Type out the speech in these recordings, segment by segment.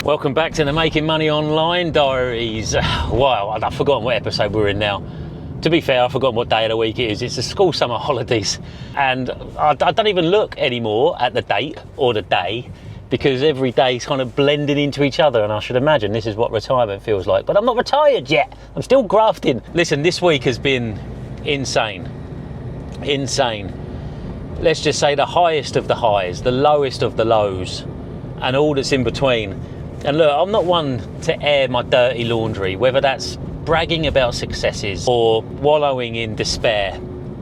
Welcome back to the Making Money Online Diaries. Wow, I've forgotten what episode we're in now. To be fair, I've forgotten what day of the week it is. It's the school summer holidays. And I don't even look anymore at the date or the day because every day's kind of blending into each other, and I should imagine this is what retirement feels like. But I'm not retired yet. I'm still grafting. Listen, this week has been insane. Insane. Let's just say the highest of the highs, the lowest of the lows, and all that's in between. And look, I'm not one to air my dirty laundry, whether that's bragging about successes or wallowing in despair.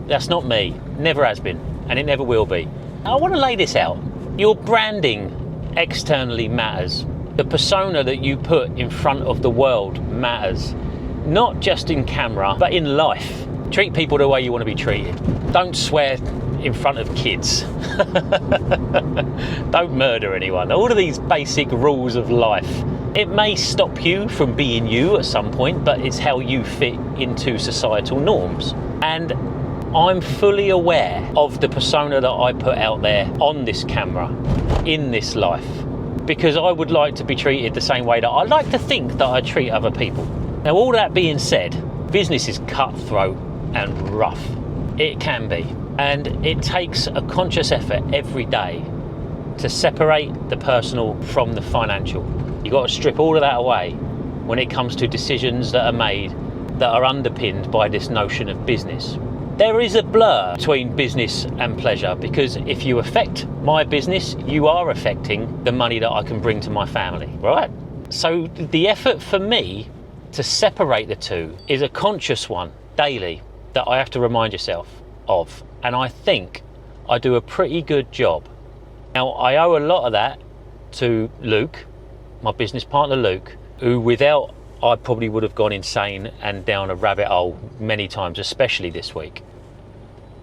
That's not me. Never has been, and it never will be. I want to lay this out. Your branding externally matters. The persona that you put in front of the world matters. Not just in camera, but in life. Treat people the way you want to be treated. Don't swear in front of kids. Don't murder anyone. All of these basic rules of life. It may stop you from being you at some point, but it's how you fit into societal norms. And I'm fully aware of the persona that I put out there on this camera, in this life, because I would like to be treated the same way that I like to think that I treat other people. Now, all that being said, business is cutthroat and rough. It can be. And it takes a conscious effort every day to separate the personal from the financial. You've got to strip all of that away when it comes to decisions that are made that are underpinned by this notion of business. There is a blur between business and pleasure, because if you affect my business, you are affecting the money that I can bring to my family, right? So the effort for me to separate the two is a conscious one daily that I have to remind yourself of. And I think I do a pretty good job. Now, I owe a lot of that to Luke, my business partner Luke, who without I probably would have gone insane and down a rabbit hole many times, especially this week.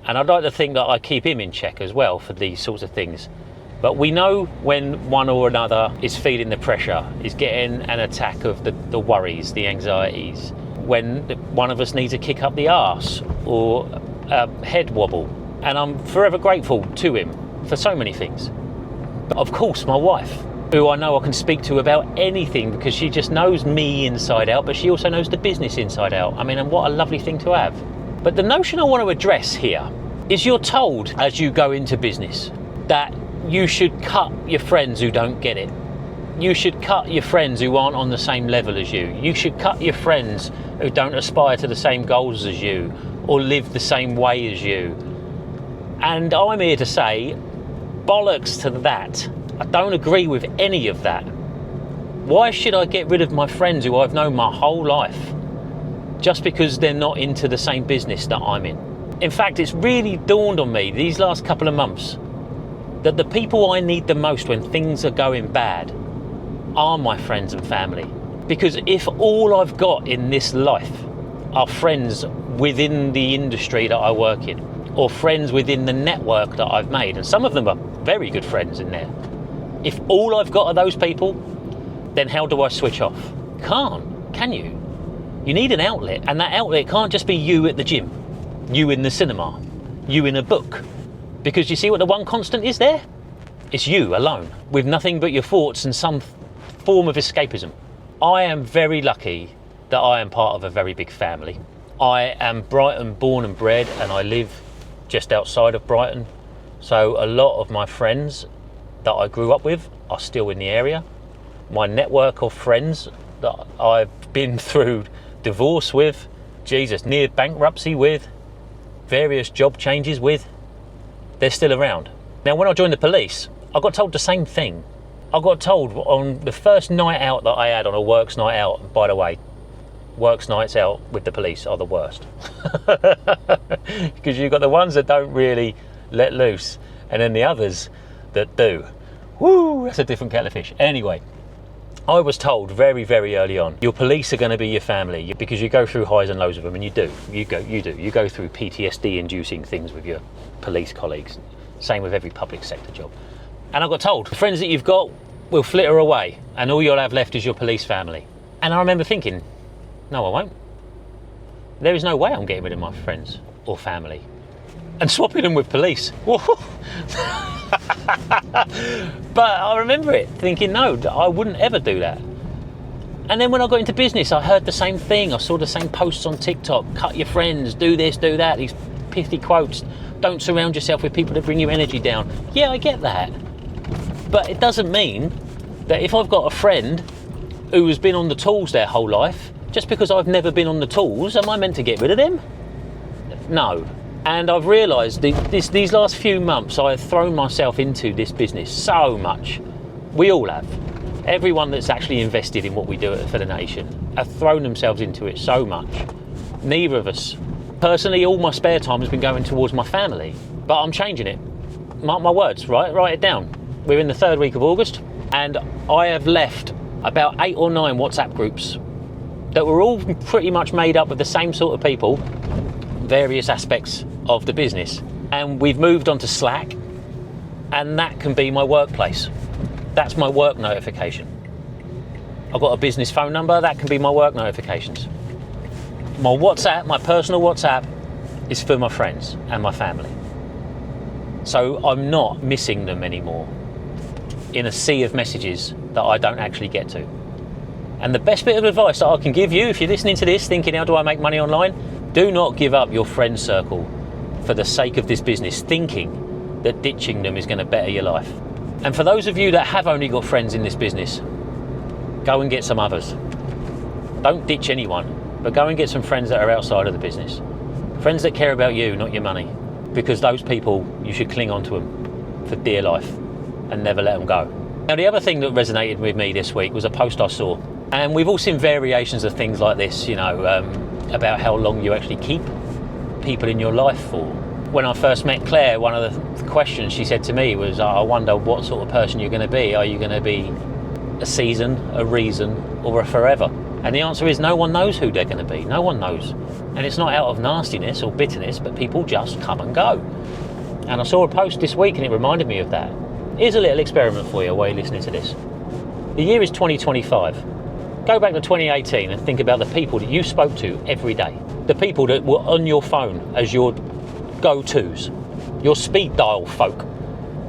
And I'd like to think that I keep him in check as well for these sorts of things. But we know when one or another is feeling the pressure, is getting an attack of the worries, the anxieties, when one of us needs a kick up the arse or a head wobble. And I'm forever grateful to him for so many things. But of course, my wife, who I know I can speak to about anything because she just knows me inside out, but she also knows the business inside out. I mean, and what a lovely thing to have. But the notion I want to address here is you're told as you go into business that you should cut your friends who don't get it. You should cut your friends who aren't on the same level as you. You should cut your friends who don't aspire to the same goals as you or live the same way as you. And I'm here to say, bollocks to that. I don't agree with any of that. Why should I get rid of my friends who I've known my whole life just because they're not into the same business that I'm in? In fact, it's really dawned on me these last couple of months that the people I need the most when things are going bad are my friends and family. Because if all I've got in this life are friends within the industry that I work in, or friends within the network that I've made, and some of them are very good friends in there, if all I've got are those people, then how do I switch off? Can't, can you? You need an outlet, and that outlet can't just be you at the gym, you in the cinema, you in a book. Because you see what the one constant is there? It's you alone, with nothing but your thoughts and some form of escapism. I am very lucky that I am part of a very big family. I am Brighton born and bred, and I live just outside of Brighton. So a lot of my friends that I grew up with are still in the area. My network of friends that I've been through divorce with, near bankruptcy with, various job changes with, they're still around. Now, when I joined the police, I got told the same thing. I got told on the first night out that I had on a works night out, by the way, works nights out with the police are the worst. Because you've got the ones that don't really let loose, and then the others that do. Woo, that's a different kettle of fish. Anyway, I was told very, very early on, your police are going to be your family, because you go through highs and lows with them, and you do. You go through PTSD-inducing things with your police colleagues. Same with every public sector job. And I got told, the friends that you've got will flitter away, and all you'll have left is your police family. And I remember thinking, no, I won't. There is no way I'm getting rid of my friends or family. and swapping them with police. But I remember it thinking, no, I wouldn't ever do that. And then when I got into business, I heard the same thing. I saw the same posts on TikTok. Cut your friends, do this, do that. These pithy quotes. Don't surround yourself with people that bring your energy down. Yeah, I get that. But it doesn't mean that if I've got a friend who has been on the tools their whole life, just because I've never been on the tools, am I meant to get rid of them? No. And I've realised these last few months, I have thrown myself into this business so much. We all have. Everyone that's actually invested in what we do at For the Nation have thrown themselves into it so much. Neither of us. Personally, all my spare time has been going towards my family, but I'm changing it. Mark my words, right? Write it down. We're in the 3rd week of August, and I have left about 8 or 9 WhatsApp groups that were all pretty much made up of the same sort of people, various aspects of the business. And we've moved on to Slack, and that can be my workplace. That's my work notification. I've got a business phone number, that can be my work notifications. My WhatsApp, my personal WhatsApp, is for my friends and my family. So I'm not missing them anymore in a sea of messages that I don't actually get to. And the best bit of advice that I can give you, if you're listening to this thinking, how do I make money online? Do not give up your friend circle for the sake of this business, thinking that ditching them is going to better your life. And for those of you that have only got friends in this business, go and get some others. Don't ditch anyone, but go and get some friends that are outside of the business. Friends that care about you, not your money. Because those people, you should cling on to them for dear life and never let them go. Now, the other thing that resonated with me this week was a post I saw. And we've all seen variations of things like this, you know, about how long you actually keep people in your life for. When I first met Claire, one of the questions she said to me was, I wonder what sort of person you're going to be. Are you going to be a season, a reason, or a forever? And the answer is no one knows who they're going to be. No one knows. And it's not out of nastiness or bitterness, but people just come and go. And I saw a post this week and it reminded me of that. Here's a little experiment for you while you're listening to this. The year is 2025. Go back to 2018 and think about the people that you spoke to every day. The people that were on your phone as your go-tos, your speed dial folk,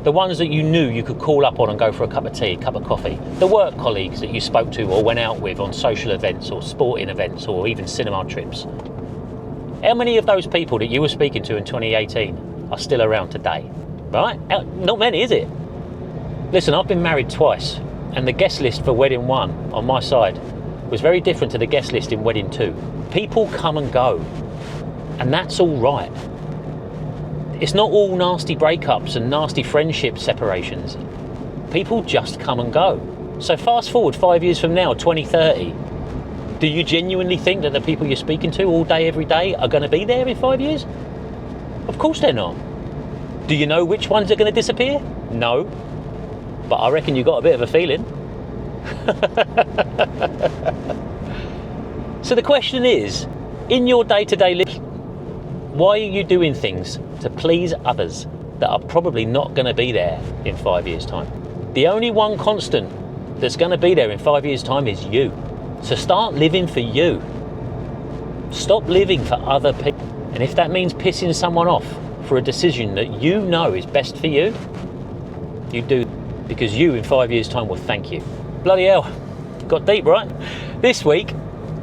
the ones that you knew you could call up on and go for a cup of tea, a cup of coffee, the work colleagues that you spoke to or went out with on social events or sporting events or even cinema trips. How many of those people that you were speaking to in 2018 are still around today? Right? Not many, is it? Listen, I've been married twice, and the guest list for wedding 1 on my side was very different to the guest list in wedding 2. People come and go, and that's all right. It's not all nasty breakups and nasty friendship separations. People just come and go. So fast forward 5 years from now, 2030, do you genuinely think that the people you're speaking to all day, every day are going to be there in 5 years? Of course they're not. Do you know which ones are going to disappear? No. But I reckon you got a bit of a feeling. So the question is, in your day-to-day life, why are you doing things to please others that are probably not going to be there in 5 years' time? The only one constant that's going to be there in 5 years' time is you. So start living for you. Stop living for other people. And if that means pissing someone off for a decision that you know is best for you, you do, because you in 5 years' time will thank you. Bloody hell, got deep, right? This week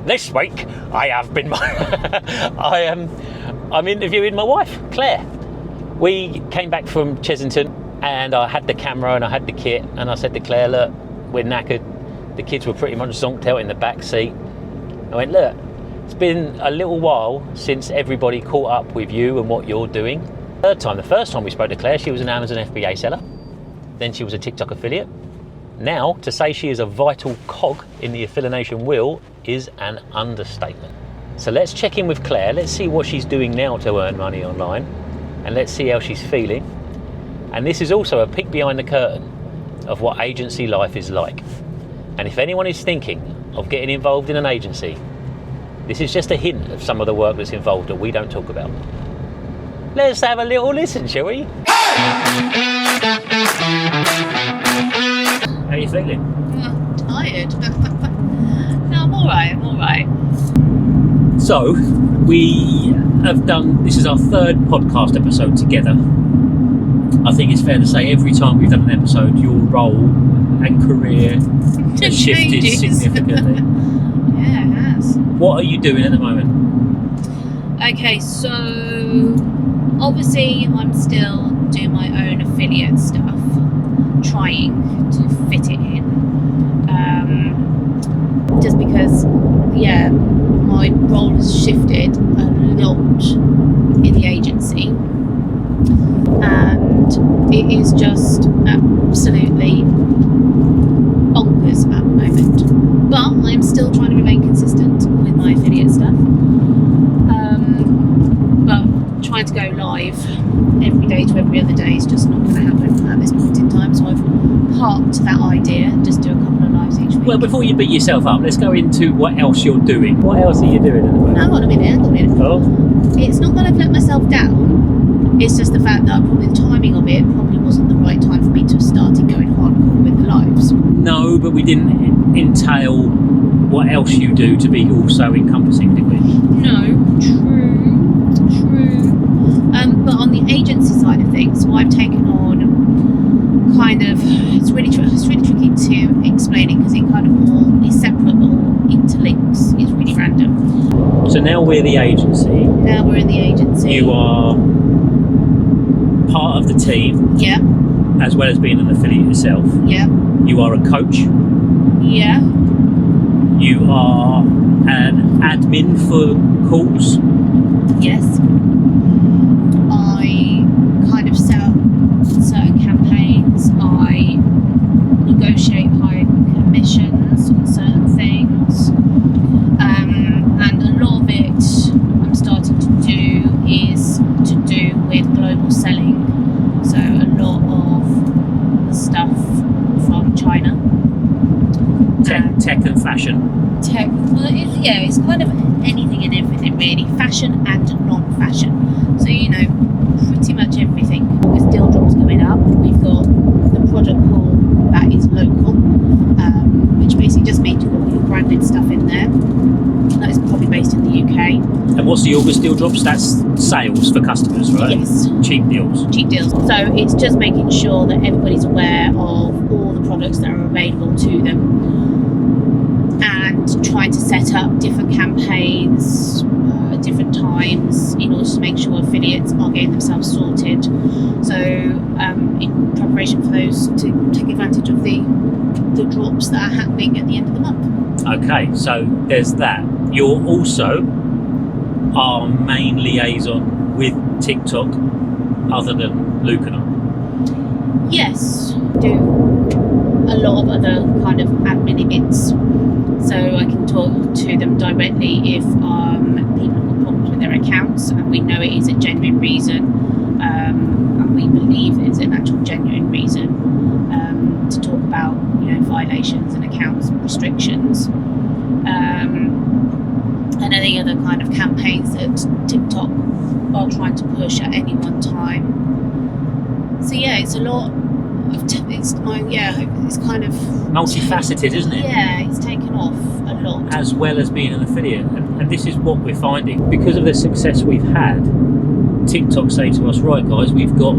I have been I'm interviewing my wife, Claire. We came back from Chesington and I had the camera and I had the kit, and I said to Claire, look, we're knackered. The kids were pretty much zonked out in the back seat. I went, look, it's been a little while since everybody caught up with you and what you're doing. The first time we spoke to Claire, she was an Amazon FBA seller. Then she was a TikTok affiliate. Now, to say she is a vital cog in the affiliation wheel is an understatement. So let's check in with Claire. Let's see what she's doing now to earn money online, and let's see how she's feeling. And this is also a peek behind the curtain of what agency life is like. And if anyone is thinking of getting involved in an agency, this is just a hint of some of the work that's involved that we don't talk about. Let's have a little listen, shall we? How are you feeling? Tired. No, I'm all right. So we have done, this is our third podcast episode together. I think it's fair to say every time we've done an episode, your role and career has shifted significantly. Yeah, it has. What are you doing at the moment? Okay, so obviously I'm still doing my own affiliate stuff, trying to fit it in. Just because, my role has shifted a lot in the agency, and it is just absolutely bonkers at the moment. But I'm still trying to remain consistent with my affiliate stuff. But trying to go live every day to every other day is just not going to happen at this point in time. So I've parked that idea, just do a couple of lives each week. Well, before you beat yourself up, let's go into what else you're doing. What else are you doing at the moment? Hang on a minute. Oh. It's not that I've let myself down. It's just the fact that probably the timing of it probably wasn't the right time for me to have started going hardcore with the lives. No, but we didn't entail what else you do to be also encompassing, did we? No, true. But on the agency side of things, so I've taken on kind of, it's really tricky to explain it because it kind of all is separate but all interlinks. It's really random. So now we're the agency. Now we're in the agency. You are part of the team. Yeah. As well as being an affiliate yourself. Yeah. You are a coach. Yeah. You are an admin for calls. Yes. I kind of set up certain campaigns. I negotiate high commissions on certain things. And a lot of it I'm starting to do is to do with global selling. So a lot of the stuff from China. Tech and fashion. Tech, well, it's kind of anything and everything really, fashion and non-fashion. So pretty much everything. With deal drops coming up, we've got the product pool that is local, which basically just means you've got your branded stuff in there. That is probably based in the UK. And what's the August deal drops? That's sales for customers, right? Yes. Cheap deals. So it's just making sure that everybody's aware of all the products that are available to them, and trying to set up different campaigns at different times in order to make sure affiliates are getting themselves sorted. So in preparation for those, to take advantage of the drops that are happening at the end of the month. Okay, so there's that. You're also our main liaison with TikTok other than Luke and I. Yes, do a lot of other kind of admin bits, so I can talk to them directly if people have got problems with their accounts and we know it is a genuine reason, and we believe it's an actual genuine reason, to talk about violations and accounts restrictions, and any other kind of campaigns that TikTok are trying to push at any one time. So it's a lot of it's kind of multifaceted, isn't it? Yeah, it's taken off a lot. As well as being an affiliate, and this is what we're finding because of the success we've had. TikTok say to us, right guys, we've got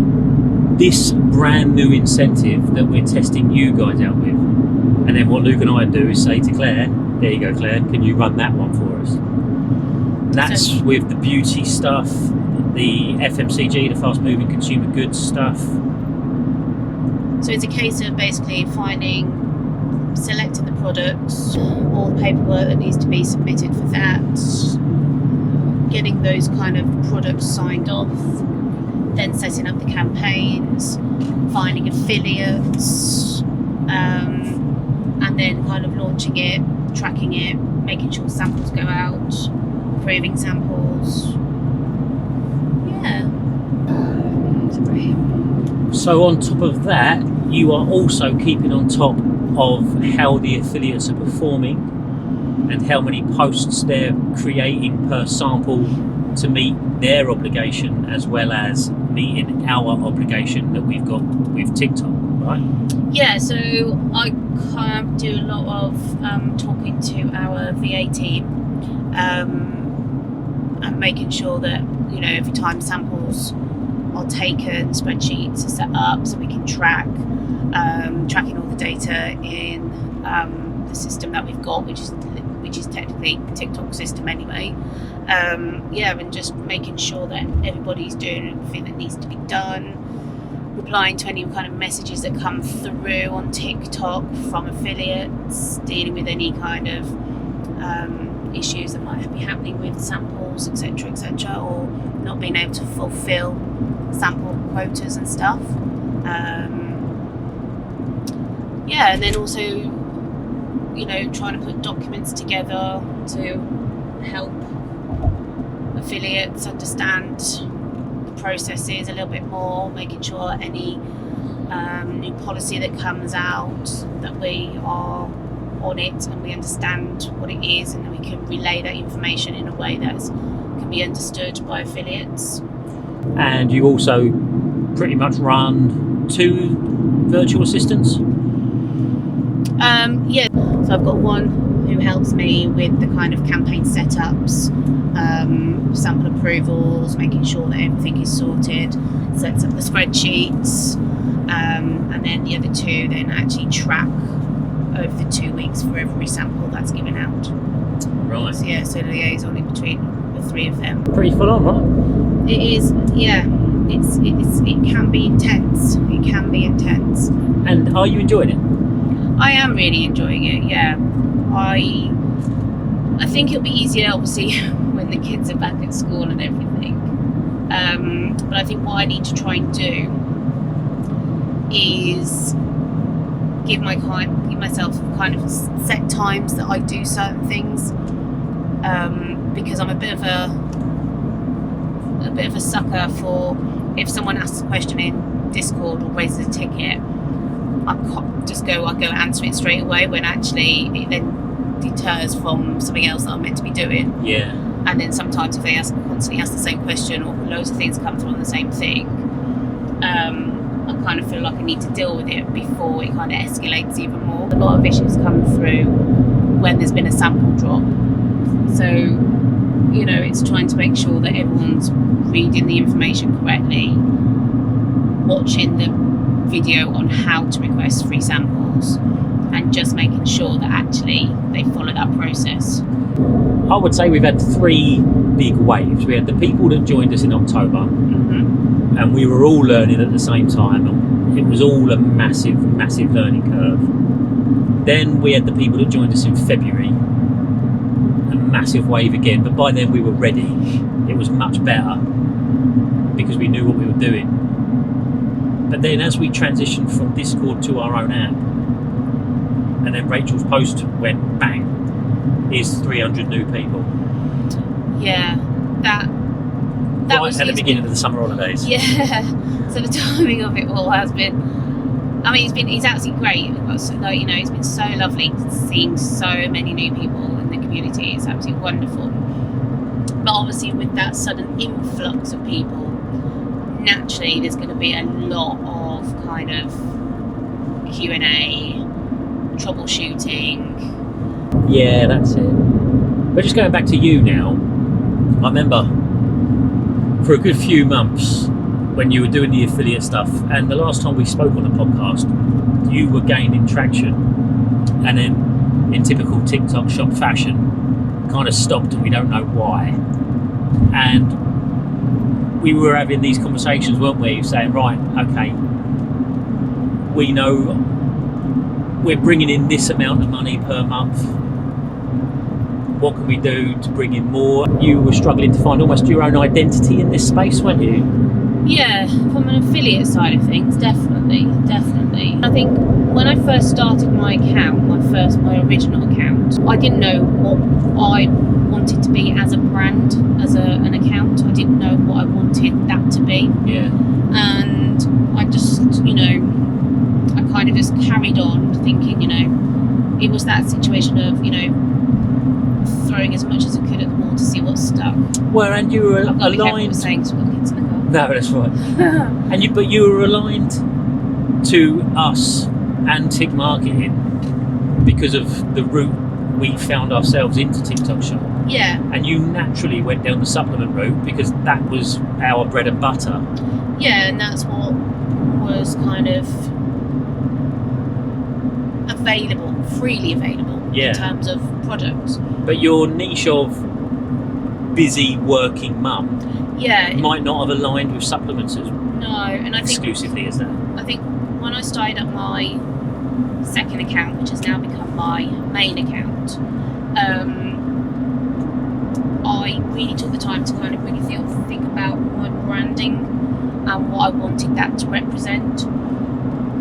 this brand new incentive that we're testing you guys out with, and then what Luke and I do is say to Claire, there you go Claire, can you run that one for us? And that's with the beauty stuff, the FMCG, the fast moving consumer goods stuff. So it's a case of basically selecting the products, all the paperwork that needs to be submitted for that, getting those kind of products signed off, then setting up the campaigns, finding affiliates, and then kind of launching it, tracking it, making sure samples go out, approving samples. Yeah. So on top of that, you are also keeping on top of how the affiliates are performing and how many posts they're creating per sample to meet their obligation, as well as meeting our obligation that we've got with TikTok, right? Yeah, so I kind of do a lot of talking to our VA team, and making sure that, you know, every time samples are taken, spreadsheets are set up so we can tracking all the data in the system that we've got, which is technically TikTok system anyway. And just making sure that everybody's doing everything that needs to be done, replying to any kind of messages that come through on TikTok from affiliates, dealing with any kind of issues that might be happening with samples, etc., or not being able to fulfill sample quotas and stuff. And then also, you know, trying to put documents together to help affiliates understand the processes a little bit more, making sure any new policy that comes out, that we are on it and we understand what it is, and we can relay that information in a way that can be understood by affiliates. And you also pretty much run 2 virtual assistants? So I've got one who helps me with the kind of campaign setups, sample approvals, making sure that everything is sorted, sets up the spreadsheets, and then the other 2 then actually track over the 2 weeks for every sample that's given out. Right. So liaison in between the 3 of them. Pretty full on, right? It is, yeah. It can be intense. It can be intense. And are you enjoying it? I am really enjoying it, yeah. I think it'll be easier, obviously, when the kids are back at school and everything. But I think what I need to try and do is give myself kind of set times that I do certain things, because I'm a bit of a sucker for, if someone asks a question in Discord or raises a ticket, I'll go answer it straight away, when actually it then deters from something else that I'm meant to be doing. Yeah. And then sometimes if they constantly ask the same question, or loads of things come through on the same thing, I kind of feel like I need to deal with it before it kind of escalates even more. A lot of issues come through when there's been a sample drop. So, you know, it's trying to make sure that everyone's reading the information correctly, watching the video on how to request free samples, and just making sure that actually they follow that process. I would say we've had 3 big waves. We had the people that joined us in October, and we were all learning at the same time, and it was all a massive learning curve. Then we had the people that joined us in February, a massive wave again, but by then we were ready. It was much better because we knew what we were doing. But then as we transitioned from Discord to our own app, and then Rachel's post went bang, here's 300 new people. Yeah, that right was at the beginning of the summer holidays. Yeah, so the timing of it all has been, I mean, it's absolutely great. It's been so lovely seeing so many new people in the community. It's absolutely wonderful. But obviously with that sudden influx of people, naturally there's going to be a lot of kind of Q&A, troubleshooting. Yeah, that's it. But just going back to you now, I remember for a good few months when you were doing the affiliate stuff, and the last time we spoke on the podcast, you were gaining traction, and then in typical TikTok shop fashion, kind of stopped, and we don't know why. And we were having these conversations, weren't we, saying, right, okay, we know we're bringing in this amount of money per month. What can we do to bring in more? You were struggling to find almost your own identity in this space, weren't you? Yeah, from an affiliate side of things, definitely. I think when I first started my account, my original account, I didn't know what I wanted to be as a brand, as an account. I didn't know what I wanted that to be. Yeah. And I just, I kind of just carried on thinking, it was that situation of, throwing as much as I could at the wall to see what stuck. Well, and you were I've got to be careful aligned. with saying to the kids in the car. No, that's right. But you were aligned to us and TIC marketing because of the route we found ourselves into TikTok Shop. Yeah. And you naturally went down the supplement route because that was our bread and butter. Yeah, and that's what was kind of freely available in terms of products. But your niche of busy working mum might not have aligned with supplements as and I exclusively as that. I think when I started up my second account, which has now become my main account, I really took the time to kind of really think about my branding and what I wanted that to represent.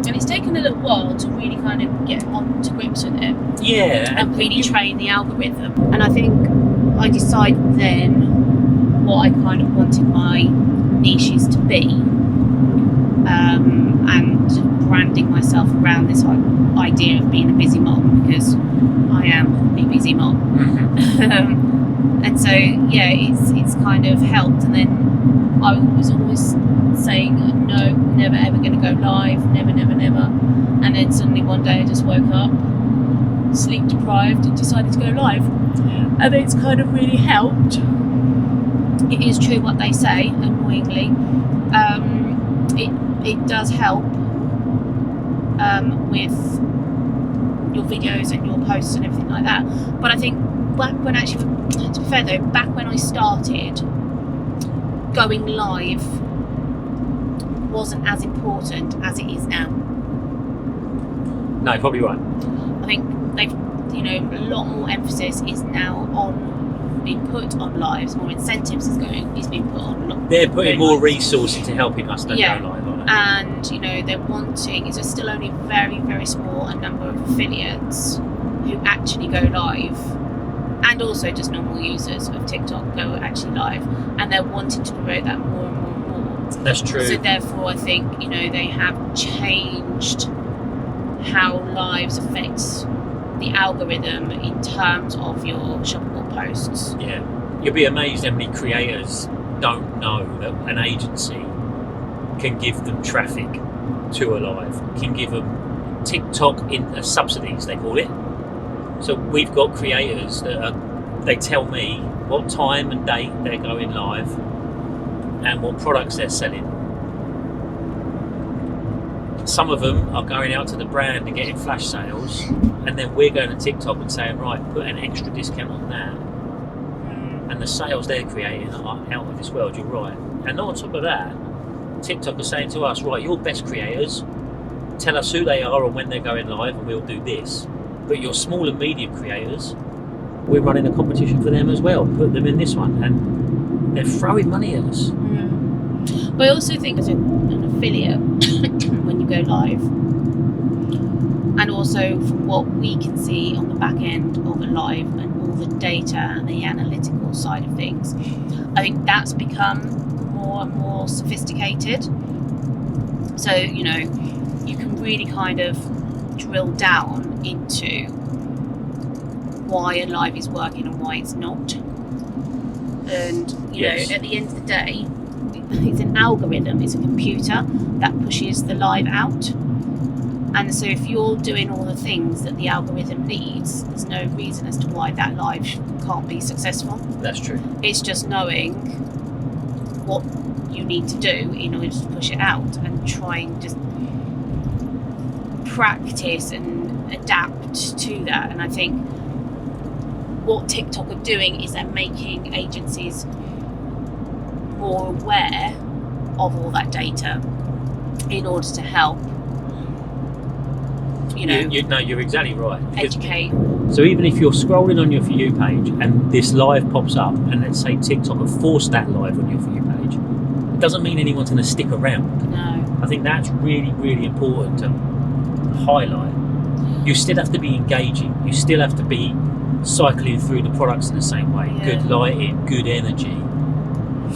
And it's taken a little while to really kind of get on to grips with it. Yeah. And really train the algorithm. And I think I decided then what I kind of wanted my niches to be. And branding myself around this idea of being a busy mom, because I am a busy mom. Mm-hmm. And so, it's kind of helped. And then I was always saying, no, never ever going to go live, never. And then suddenly one day I just woke up, sleep deprived, and decided to go live. Yeah. And it's kind of really helped. It is true what they say, annoyingly. It does help with your videos and your posts and everything like that. But I think back when I started, going live wasn't as important as it is now. No, probably right. I think they've, a lot more emphasis is now on being put on lives, more incentives is being put on. They're putting more resources to helping us to go live on it. And they're wanting, it's still only very, very small a number of affiliates who actually go live, and also just normal users of TikTok go actually live, and they're wanting to promote that more and more and more. That's true. So therefore I think they have changed how lives affects the algorithm in terms of your shoppable posts. Yeah, you'll be amazed how many creators don't know that an agency can give them traffic to a live, can give them TikTok subsidies, they call it. So we've got creators that they tell me what time and date they're going live and what products they're selling. Some of them are going out to the brand and getting flash sales, and then we're going to TikTok and saying, right, put an extra discount on that. And the sales they're creating are out of this world, you're right. And on top of that, TikTok is saying to us, right, your best creators, tell us who they are and when they're going live, and we'll do this. But your small and medium creators, we're running a competition for them as well. Put them in this one, and they're throwing money at us. But I also think as an affiliate, when you go live, and also from what we can see on the back end of a live and all the data and the analytical side of things, I think that's become more and more sophisticated. So you can really kind of drill down into why a live is working and why it's not. And at the end of the day, it's an algorithm, it's a computer that pushes the live out. And so if you're doing all the things that the algorithm needs, there's no reason as to why that live can't be successful. That's true. It's just knowing what you need to do in order to push it out, and try and just practice and adapt to that. And I think what TikTok are doing is they're making agencies more aware of all that data in order to help you're exactly right. Educate. So even if you're scrolling on your For You page and this live pops up, and let's say TikTok have forced that live on your For You page, it doesn't mean anyone's going to stick around. No. I think that's really, really important to highlight. You still have to be engaging. You still have to be cycling through the products in the same way. Yeah. Good lighting, good energy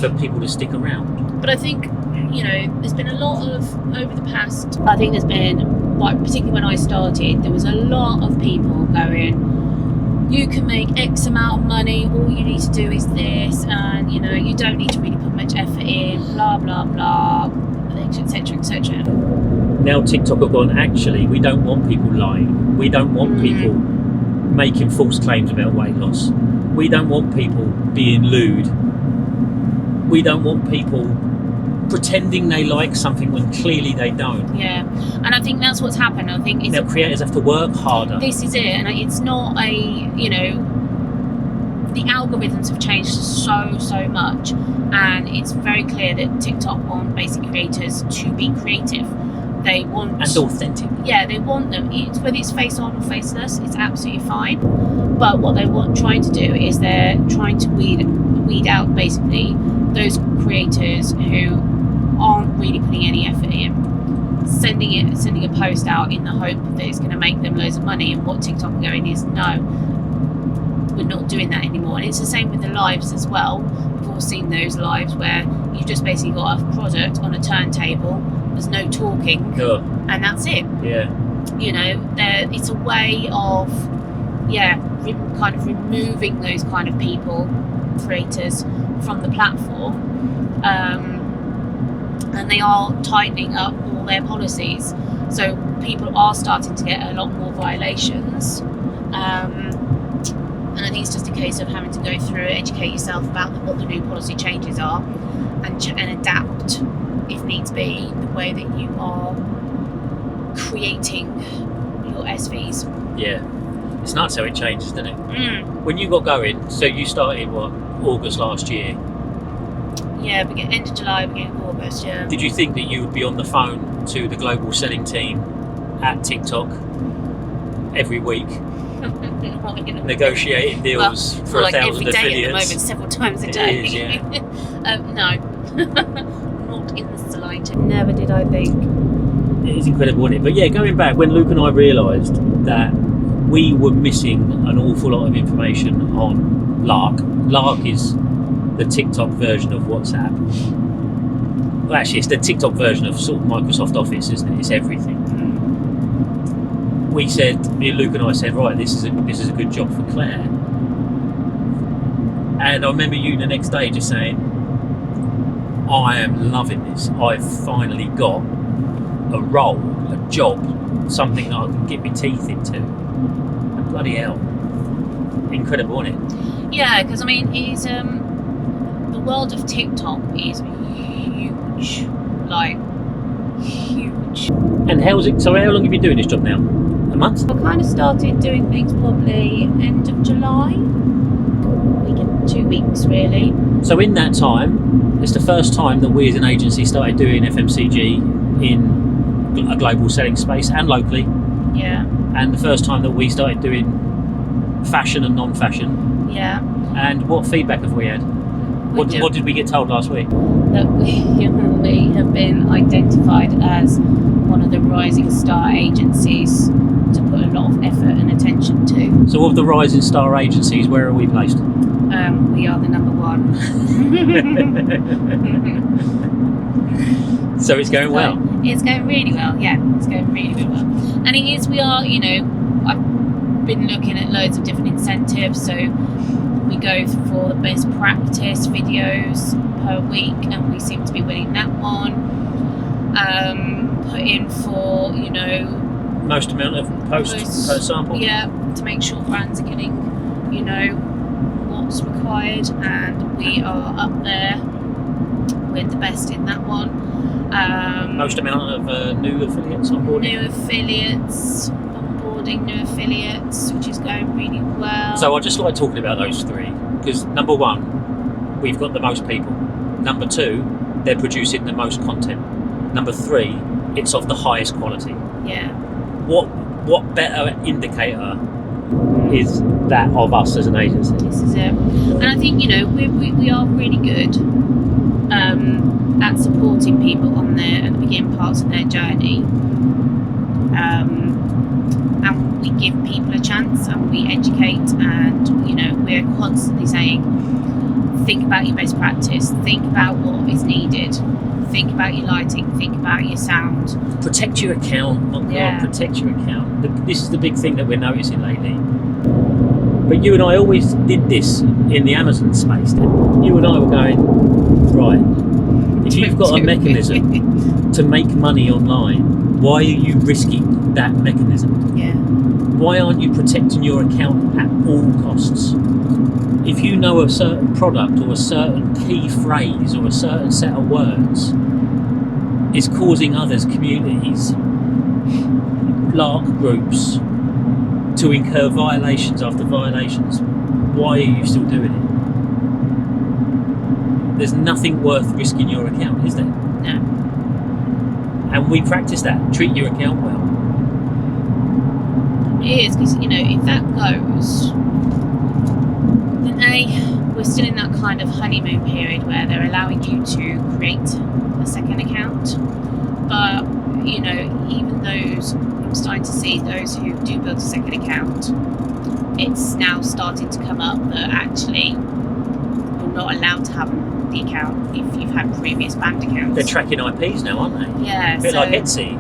for people to stick around. But I think, there's been a lot of, over the past, I think there's been, particularly when I started, there was a lot of people going, you can make X amount of money, all you need to do is this, and, you don't need to really put much effort in, blah, blah, blah, etc., etc. Now TikTok have gone, actually, we don't want people lying. We don't want people making false claims about weight loss. We don't want people being lewd. We don't want people pretending they like something when clearly they don't. Yeah, and I think that's what's happened. I think Now creators have to work harder. This is it, and it's not a, you know, the algorithms have changed so much, and it's very clear that TikTok want basic creators to be creative. They want and authentic. Yeah, they want them. Whether it's face on or faceless, it's absolutely fine. But what they're trying to do is they're trying to weed out basically those creators who aren't really putting any effort in, sending a post out in the hope that it's going to make them loads of money. And what TikTok are going is, no, we're not doing that anymore. And it's the same with the lives as well. We've all seen those lives where you've just basically got a product on a turntable. There's no talking, and that's it. Yeah. You know, it's a way of, kind of removing those kind of people, creators, from the platform. And they are tightening up all their policies. So people are starting to get a lot more violations. And I think it's just a case of having to go through it, educate yourself about what the new policy changes are, and adapt, if needs be, the way that you are creating your SVs. Yeah. It's nuts how it changes, doesn't it? When you got going, so you started, August last year? Yeah, end of July, beginning of August, yeah. Did you think that you would be on the phone to the global selling team at TikTok every week, negotiating deals for 1,000 every day affiliates? At the moment, several times a day. It is, yeah. No, not in the slightest. Never did I think. It is incredible, isn't it? But yeah, going back, when Luke and I realised that we were missing an awful lot of information on Lark. Lark is the TikTok version of WhatsApp. Well, actually, it's the TikTok version of sort of Microsoft Office, isn't it? It's everything. We said, me and Luke and I said, right, this is a good job for Claire. And I remember you the next day just saying, I am loving this. I've finally got a role, a job, something that I can get my teeth into. And bloody hell, incredible, isn't it? Yeah, because I mean, it's the world of TikTok is huge, like huge. And how's it? So how long have you been doing this job now? A month? I kind of started doing things probably end of July. 2 weeks really. So in that time, it's the first time that we as an agency started doing FMCG in a global selling space and locally. Yeah. And the first time that we started doing fashion and non-fashion. Yeah. And what feedback have we had? What did we get told last week? That we have been identified as one of the rising star agencies to put a lot of effort and attention to. So of the rising star agencies, where are we placed? We are the number one. So it's going well. It's going really well, yeah. It's going really, really well. And it is, we are, I've been looking at loads of different incentives. So we go for the best practice videos per week, and we seem to be winning that one. Put in for, most amount of posts per sample. Yeah, to make sure brands are getting, what's required, and we are up there with the best in that one. Most amount of new affiliates onboarding. Onboarding new affiliates, which is going really well. So I just like talking about those three because number one, we've got the most people. Number two, they're producing the most content. Number three, it's of the highest quality. Yeah. What better indicator is that of us as an agency? This is it. And I think, we are really good at supporting people on at the beginning parts of their journey. And we give people a chance, and we educate, and, we're constantly saying, think about your best practice, think about what is needed, think about your lighting, think about your sound. Protect your account. Protect your account. This is the big thing that we're noticing lately. But you and I always did this in the Amazon space. You and I were going, right, if you've got a mechanism to make money online, why are you risking that mechanism? Yeah. Why aren't you protecting your account at all costs? if you know a certain product or a certain key phrase or a certain set of words is causing others, communities, lark groups, to incur violations after violations, why are you still doing it? There's nothing worth risking your account, is there? No. And we practice that. Treat your account well. It is, because, if that goes, then we're still in that kind of honeymoon period where they're allowing you to create a second account. But, even those, I'm starting to see those who do build a second account, it's now starting to come up that actually you're not allowed to have the account if you've had previous banned accounts. They're tracking IPs now, aren't they? Yeah. A bit like Etsy.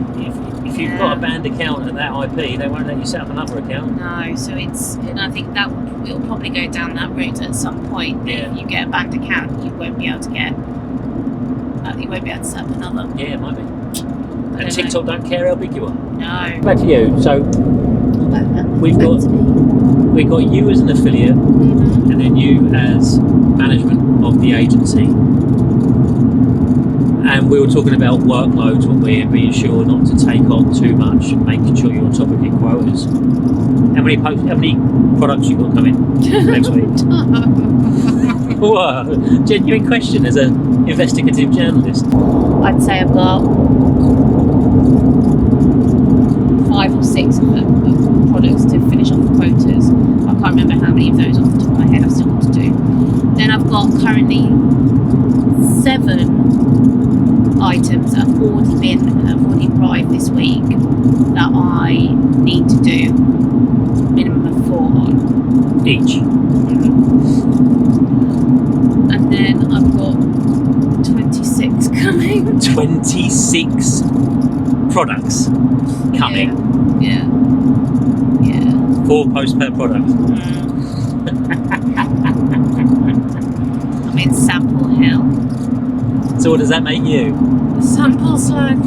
If you've got a banned account and that IP, they won't let you set up another account. No, so and I think that it'll probably go down that route at some point. Yeah. If you get a banned account, you won't be able to set up another. Yeah, it might be. And TikTok don't care how big you are. No. Back to you. So we've got you as an affiliate, Mm-hmm. and then you as management of the agency. And we were talking about workloads, weren't we, and being sure not to take on too much, and making sure you're on top of your quotas. How many products you got coming next week? What? Genuine question as an investigative journalist. I'd say I've got 5 or 6 of products to finish off the quotas. I can't remember how many of those off the top of my head I've still got to do. Then I've got currently 7 items that have already arrived this week that I need to do minimum of 4 on Each. And then I've got 26 coming. 26 products coming. Yeah. 4 posts per product. I'm in sample hell. So what does that make you? Sample slug.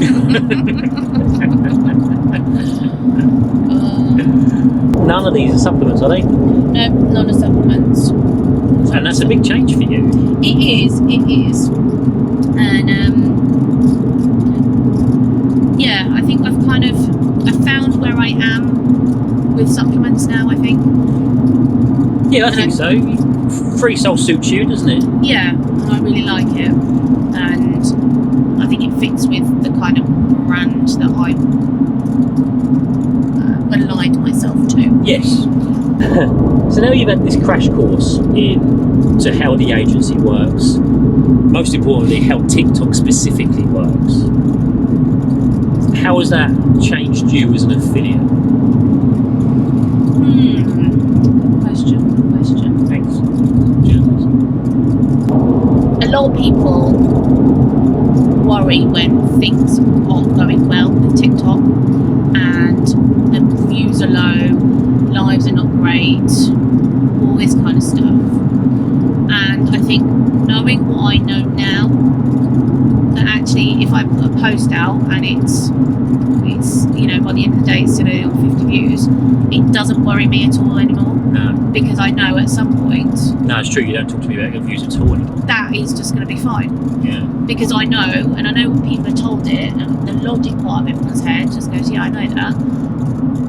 None of these are supplements, are they? No, none are supplements. And that's a big change for you. It is. And I think I've found where I am with supplements now, I think. Yeah, I think so. Free Soul suits you, doesn't it? Yeah, I really like it. And I think it fits with the kind of brand that I aligned myself to. Yes. So now you've had this crash course into how the agency works, most importantly how TikTok specifically works. How has that changed you as an affiliate? Good question. Thanks. A lot of people worry when things aren't going well with TikTok and the views are low, lives are not great, all this kind of stuff. And I think knowing what I know now, that actually if I put a post out and it's by the end of the day it's still on 50 views, it doesn't worry me at all anymore. No. Because I know at some point... No, it's true, you don't talk to me about your views at all anymore. That is just going to be fine. Yeah. Because I know, and I know when people are told it, and the logic part of everyone's head just goes, yeah, I know that.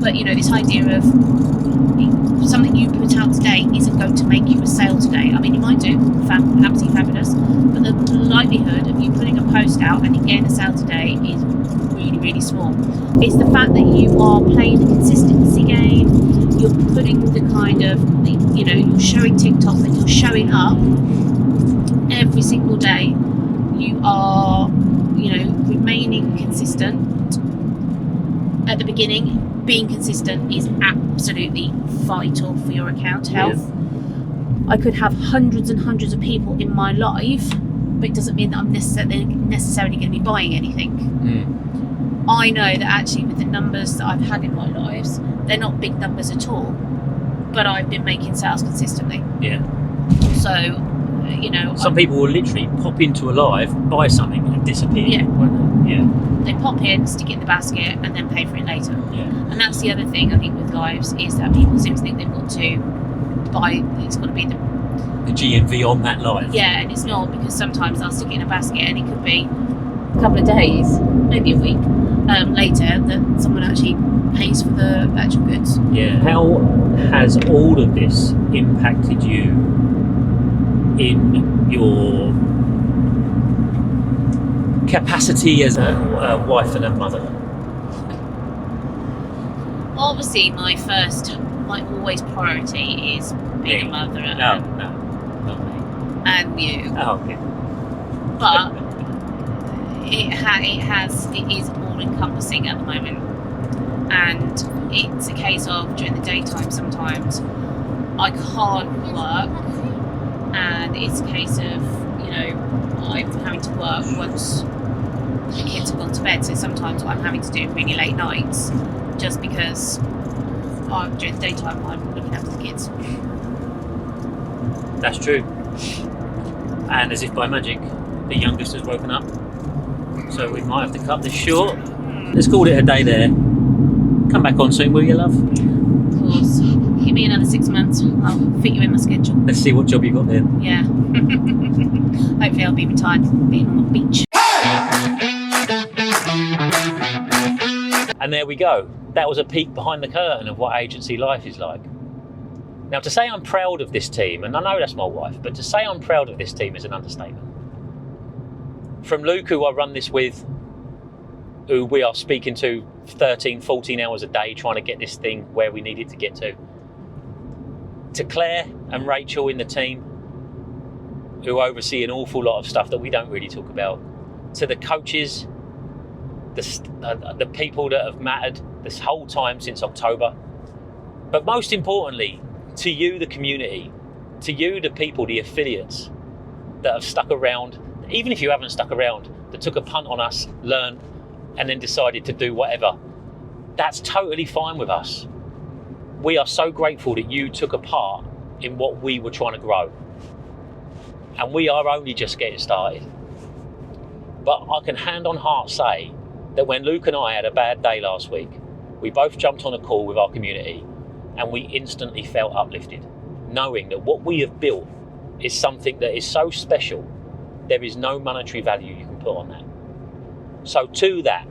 But, this idea of something you put out today isn't going to make you a sale today. I mean, you might do, absolutely fabulous, but the likelihood of you putting a post out and getting a sale today is really, really small. It's the fact that you are playing the consistency game, you're putting the kind of, you're showing TikTok that you're showing up every single day. You are, remaining consistent at the beginning. Being consistent is absolutely vital for your account health. Yeah. I could have hundreds and hundreds of people in my life, but it doesn't mean that I'm necessarily going to be buying anything. I know that actually with the numbers that I've had in my lives, they're not big numbers at all, but I've been making sales consistently. Yeah. So, some people will literally pop into a live, buy something and disappear. Yeah. Won't they? Yeah. They pop in, stick it in the basket, and then pay for it later. Yeah. And that's the other thing I think with lives is that people seem to think they've got to buy. It's got to be the the GMV on that life. Yeah, and it's not, because sometimes I'll stick it in a basket and it could be a couple of days, maybe a week later, that someone actually pays for the actual goods. Yeah. How has all of this impacted you in your capacity as a wife and a mother? Obviously, my always priority is being a mother No, not me. and you. Oh, okay. But it is all encompassing at the moment, and it's a case of during the daytime sometimes I can't work, and it's a case of, you know, I'm having to work once the kids have gone to bed, so sometimes I'm having to do really late nights just because during the daytime I'm looking after the kids. That's true. And as if by magic, the youngest has woken up. So we might have to cut this short. Let's call it a day there. Come back on soon, will you, love? Of course. Give me another 6 months. I'll fit you in my schedule. Let's see what job you got then. Yeah. Hopefully I'll be retired being on the beach. And there we go. That was a peek behind the curtain of what agency life is like. Now, to say I'm proud of this team, and I know that's my wife, but to say I'm proud of this team is an understatement. From Luke, who I run this with, who we are speaking to 13, 14 hours a day trying to get this thing where we need it to get to Claire and Rachel in the team, who oversee an awful lot of stuff that we don't really talk about, to the coaches, the people that have mattered this whole time since October, but most importantly, to you, the community, to you, the people, the affiliates that have stuck around, even if you haven't stuck around, that took a punt on us, learned, and then decided to do whatever. That's totally fine with us. We are so grateful that you took a part in what we were trying to grow. And we are only just getting started. But I can hand on heart say that when Luke and I had a bad day last week, we both jumped on a call with our community and we instantly felt uplifted, knowing that what we have built is something that is so special, there is no monetary value you can put on that. So to that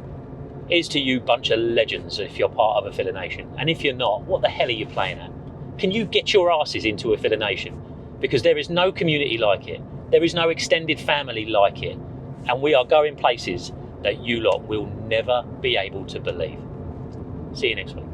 is to you bunch of legends if you're part of Affiliate Nation. And if you're not, what the hell are you playing at? Can you get your asses into Affiliate Nation? Because there is no community like it. There is no extended family like it. And we are going places that you lot will never be able to believe. See you next week.